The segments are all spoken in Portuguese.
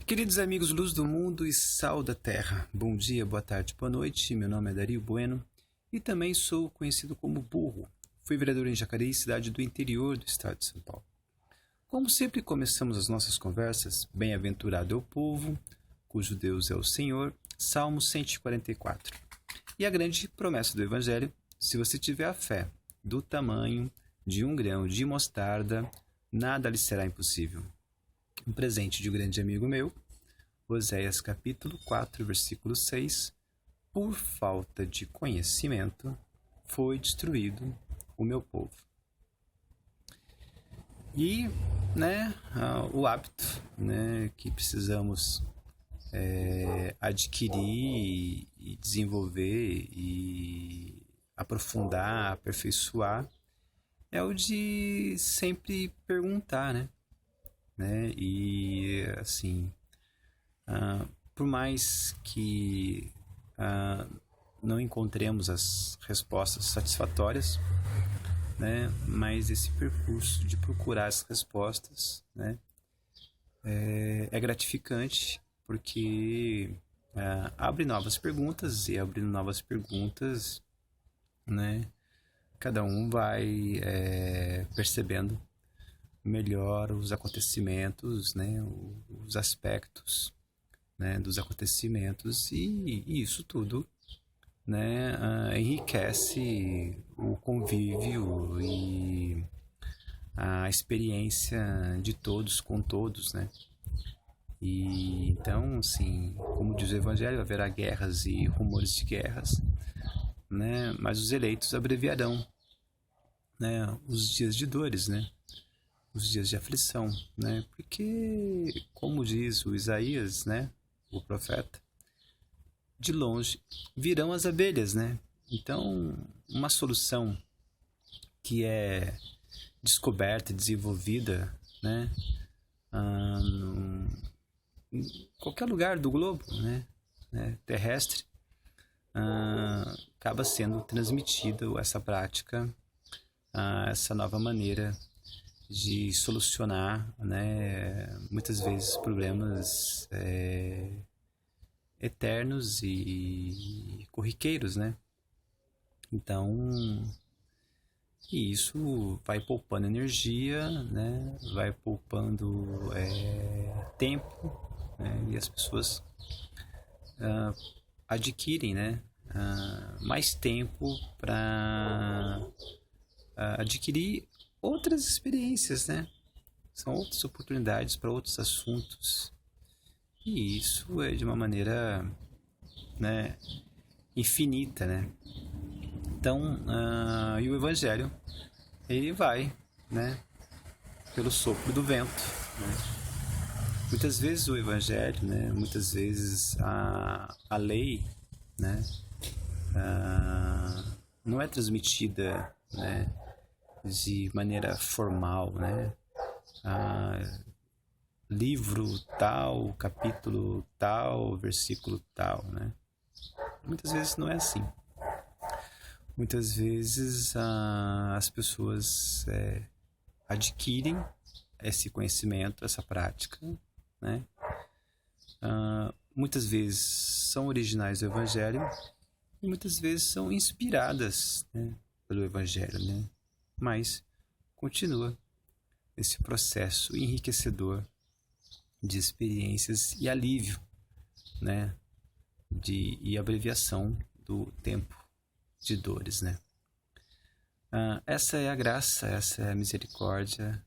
Queridos amigos Luz do Mundo e Sal da Terra, bom dia, boa tarde, boa noite. Meu nome é Dario Bueno e também sou conhecido como Burro. Fui vereador em Jacareí, cidade do interior do estado de São Paulo. Como sempre, começamos as nossas conversas, bem-aventurado é o povo, cujo Deus é o Senhor, Salmo 144. E a grande promessa do Evangelho: se você tiver a fé do tamanho de um grão de mostarda, nada lhe será impossível. Um presente de um grande amigo meu, Oséias capítulo 4, versículo 6. Por falta de conhecimento, foi destruído o meu povo. E o hábito que precisamos adquirir e desenvolver e aprofundar, aperfeiçoar, é o de sempre perguntar, E assim, por mais que não encontremos as respostas satisfatórias, mas esse percurso de procurar as respostas, é gratificante, porque abre novas perguntas, e abrindo novas perguntas, cada um vai percebendo melhor os acontecimentos, os aspectos dos acontecimentos, e isso tudo enriquece o convívio e a experiência de todos com todos, E então, assim, como diz o Evangelho, haverá guerras e rumores de guerras, mas os eleitos abreviarão, os dias de dores, os dias de aflição, Porque, como diz o Isaías, o profeta, de longe virão as abelhas, Então, uma solução que é descoberta, desenvolvida, em qualquer lugar do globo, terrestre, acaba sendo transmitida essa prática, essa nova maneira de solucionar, muitas vezes problemas eternos e corriqueiros, Então, e isso vai poupando energia, vai poupando tempo, e as pessoas adquirem, mais tempo para adquirir outras experiências, São outras oportunidades para outros assuntos. E isso é de uma maneira, infinita, Então, e o Evangelho, ele vai, pelo sopro do vento, Muitas vezes o Evangelho, muitas vezes a lei, não é transmitida, de maneira formal, livro tal, capítulo tal, versículo tal, Muitas vezes não é assim. Muitas vezes as pessoas adquirem esse conhecimento, essa prática, muitas vezes são originais do Evangelho e muitas vezes são inspiradas, pelo Evangelho, Mas continua esse processo enriquecedor de experiências e alívio, e abreviação do tempo de dores, Essa é a graça, essa é a misericórdia,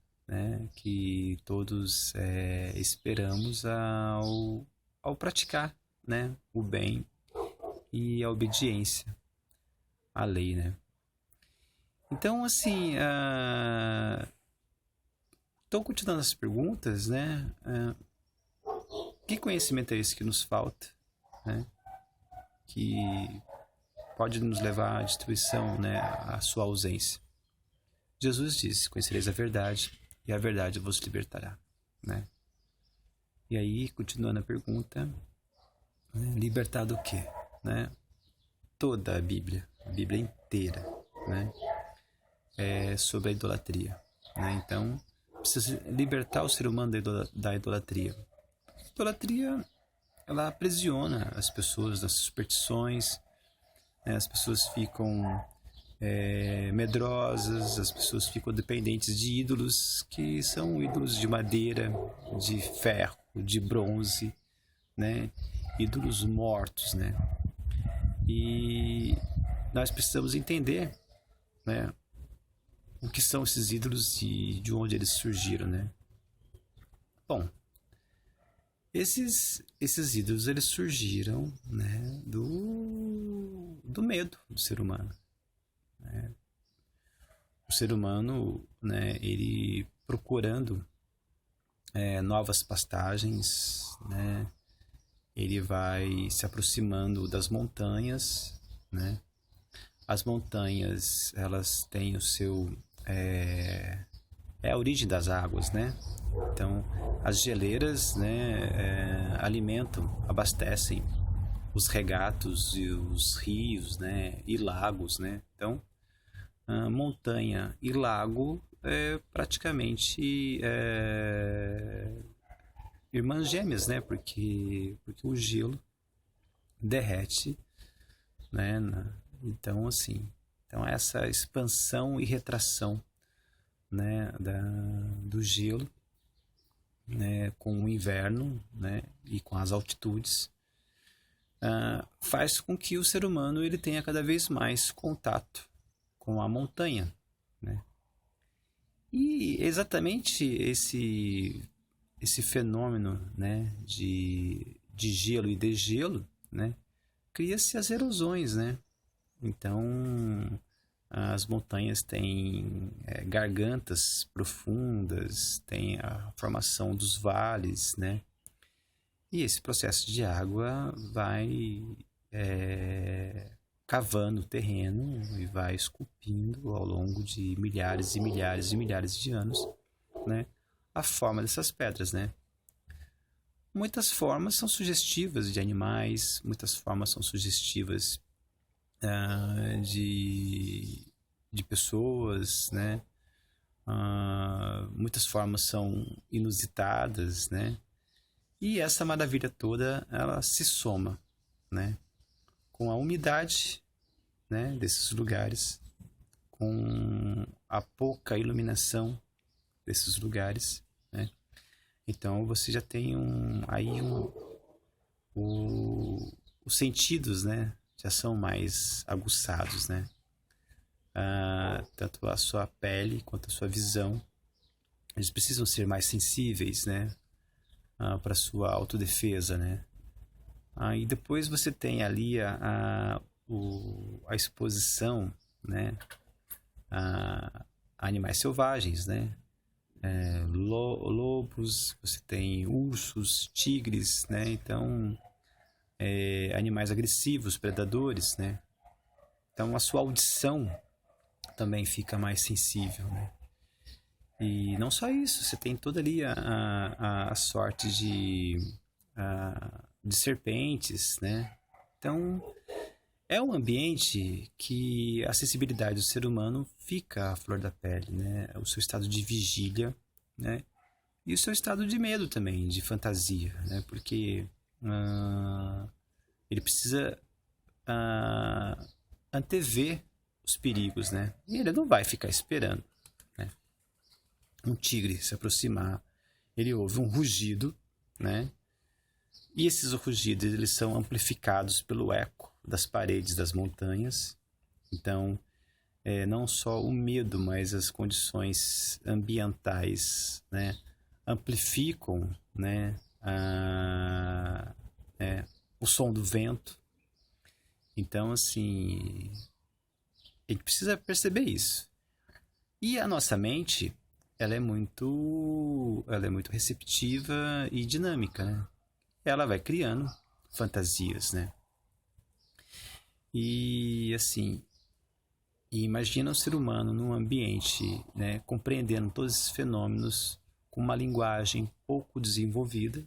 que todos esperamos ao praticar, o bem e a obediência à lei, Então, assim, estou continuando as perguntas, que conhecimento é esse que nos falta, que pode nos levar à destruição, à sua ausência? Jesus disse: conhecereis a verdade, e a verdade vos libertará, E aí, continuando a pergunta, libertar do quê? Toda a Bíblia inteira, é sobre a idolatria, Então, precisa libertar o ser humano da idolatria. idolatria, ela aprisiona as pessoas nas superstições, né? As pessoas ficam medrosas, as pessoas ficam dependentes de ídolos que são ídolos de madeira, de ferro, de bronze, né? Ídolos mortos, né? E nós precisamos entender, né, o que são esses ídolos e de onde eles surgiram, né? Bom, esses ídolos, eles surgiram, né, do medo do ser humano, né? O ser humano, né, ele procurando novas pastagens, né? Ele vai se aproximando das montanhas, né? As montanhas, elas têm o seu... a origem das águas, né? Então, as geleiras, né, alimentam, abastecem os regatos e os rios, né, e lagos, né? Então, montanha e lago praticamente irmãs gêmeas, né? Porque o gelo derrete, né? Então, assim, essa expansão e retração, né, do gelo, né, com o inverno, né, e com as altitudes, faz com que o ser humano ele tenha cada vez mais contato com a montanha, né? E exatamente esse fenômeno, né, de gelo e degelo, né, cria-se as erosões, né? Então, as montanhas têm gargantas profundas, tem a formação dos vales, né? E esse processo de água vai cavando o terreno e vai esculpindo ao longo de milhares e milhares e milhares de anos, né, a forma dessas pedras, né? Muitas formas são sugestivas de animais, muitas formas são sugestivas de pessoas, né? Muitas formas são inusitadas, né? E essa maravilha toda, ela se soma, né, com a umidade, né, desses lugares, com a pouca iluminação desses lugares, né? Então você já tem os sentidos, né, já são mais aguçados, né? Tanto a sua pele quanto a sua visão, eles precisam ser mais sensíveis, né, para sua autodefesa, né? E depois você tem ali a exposição, né, a animais selvagens, né? Lobos, você tem ursos, tigres, né? Então, animais agressivos, predadores, né? Então, a sua audição também fica mais sensível, né? E não só isso, você tem toda ali a sorte de serpentes, né? Então, é um ambiente que a sensibilidade do ser humano fica à flor da pele, né? O seu estado de vigília, né? E o seu estado de medo também, de fantasia, né? Porque ele precisa antever os perigos, né? E ele não vai ficar esperando, né, um tigre se aproximar. Ele ouve um rugido, né? E esses rugidos, eles são amplificados pelo eco das paredes das montanhas. Então, não só o medo, mas as condições ambientais, né, amplificam, né, o som do vento. Então, assim, a gente precisa perceber isso. E a nossa mente, ela é muito receptiva e dinâmica, né? Ela vai criando fantasias, né? E assim, imagina o ser humano num ambiente, né, compreendendo todos esses fenômenos com uma linguagem pouco desenvolvida,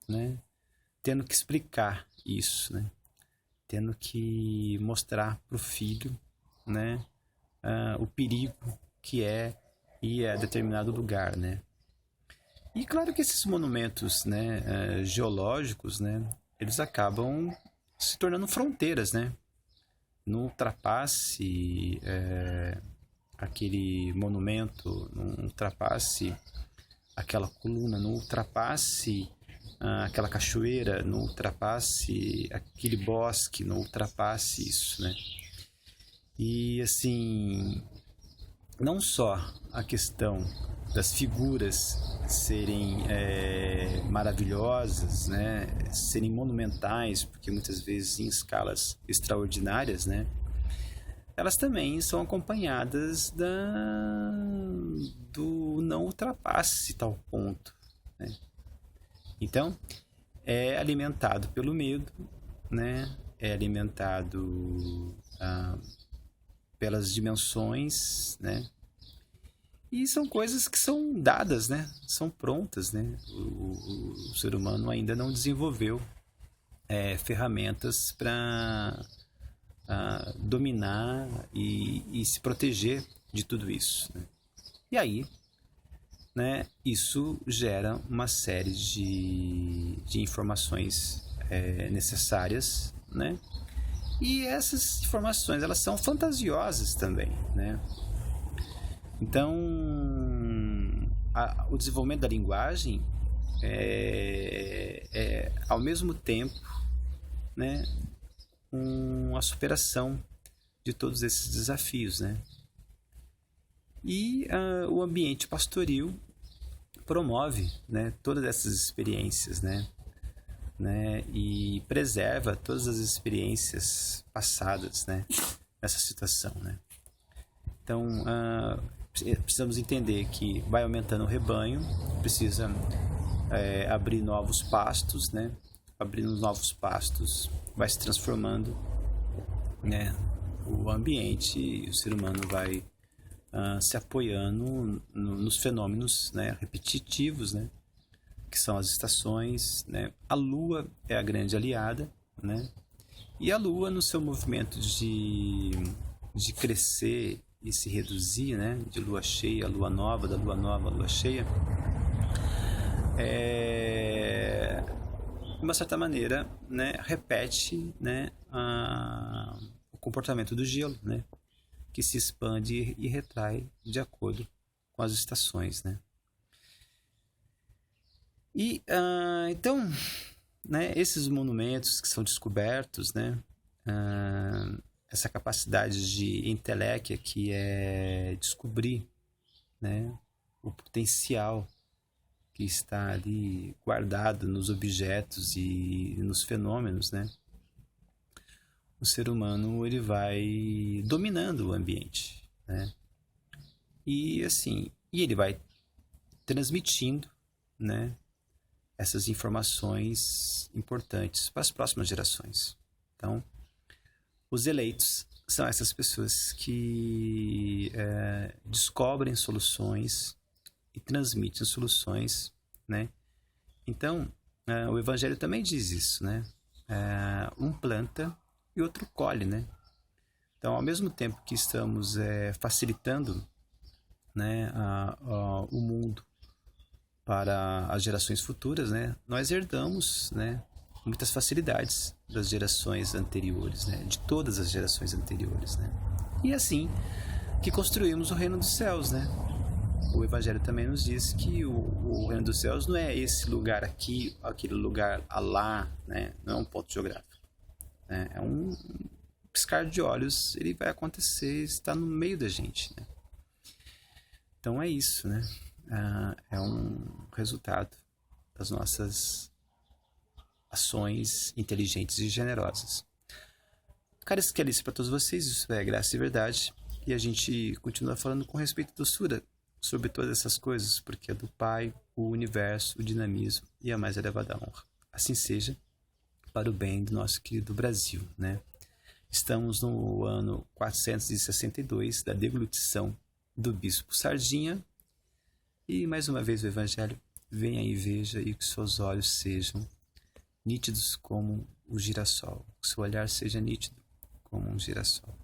né, tendo que explicar isso, né, tendo que mostrar para o filho, né, o perigo que é ir a determinado lugar, né. E claro que esses monumentos, né, geológicos, né, eles acabam se tornando fronteiras, né? Não ultrapasse aquele monumento, não ultrapasse aquela coluna, não ultrapasse aquela cachoeira, não ultrapasse aquele bosque, não ultrapasse isso, né? E assim, não só a questão das figuras serem maravilhosas, né, serem monumentais, porque muitas vezes em escalas extraordinárias, né, elas também são acompanhadas do não ultrapasse tal ponto, né? Então, é alimentado pelo medo, né, é alimentado pelas dimensões, né? E são coisas que são dadas, né? São prontas, né? O ser humano ainda não desenvolveu ferramentas para dominar e se proteger de tudo isso, né? E aí, né, isso gera uma série de informações necessárias, né? E essas informações, elas são fantasiosas também, né? Então, o desenvolvimento da linguagem é ao mesmo tempo, né, a superação de todos esses desafios, né? E o ambiente pastoril promove, né, todas essas experiências, né? E preserva todas as experiências passadas, né, nessa situação, né? Então, precisamos entender que vai aumentando o rebanho, precisa abrir novos pastos, né? Abrindo novos pastos, vai se transformando, né, o ambiente, e o ser humano vai se apoiando nos fenômenos, né, repetitivos, né, que são as estações, né? A Lua é a grande aliada, né? E a Lua, no seu movimento de crescer e se reduzir, né, de lua cheia a lua nova, da lua nova à lua cheia, de uma certa maneira, né, repete, né, o comportamento do gelo, né, que se expande e retrai de acordo com as estações, né. E então, né, esses monumentos que são descobertos, né, essa capacidade de inteléquia que é descobrir, né, o potencial que está ali guardado nos objetos e nos fenômenos, né? O ser humano, ele vai dominando o ambiente, né? E assim, ele vai transmitindo, né, essas informações importantes para as próximas gerações. Então, os eleitos são essas pessoas que descobrem soluções e transmitem soluções, né? Então, o Evangelho também diz isso, né? Um planta e outro colhe, né? Então, ao mesmo tempo que estamos facilitando, né, o mundo para as gerações futuras, né, nós herdamos, né, muitas facilidades das gerações anteriores, né, de todas as gerações anteriores, né? E assim que construímos o reino dos céus, né? O Evangelho também nos diz que o reino dos céus não é esse lugar aqui, aquele lugar lá, né? Não é um ponto geográfico, né? É um piscar de olhos, ele vai acontecer, está no meio da gente, né? Então é isso, né? É um resultado das nossas ações inteligentes e generosas. Caras que alice para todos vocês, isso é graça e verdade. E a gente continua falando com respeito e doçura sobre todas essas coisas, porque é do Pai, o universo, o dinamismo e a mais elevada honra. Assim seja, para o bem do nosso querido Brasil, né? Estamos no ano 462 da deglutição do Bispo Sardinha. E mais uma vez o Evangelho, venha e veja, e que seus olhos sejam nítidos como o girassol, que seu olhar seja nítido como um girassol.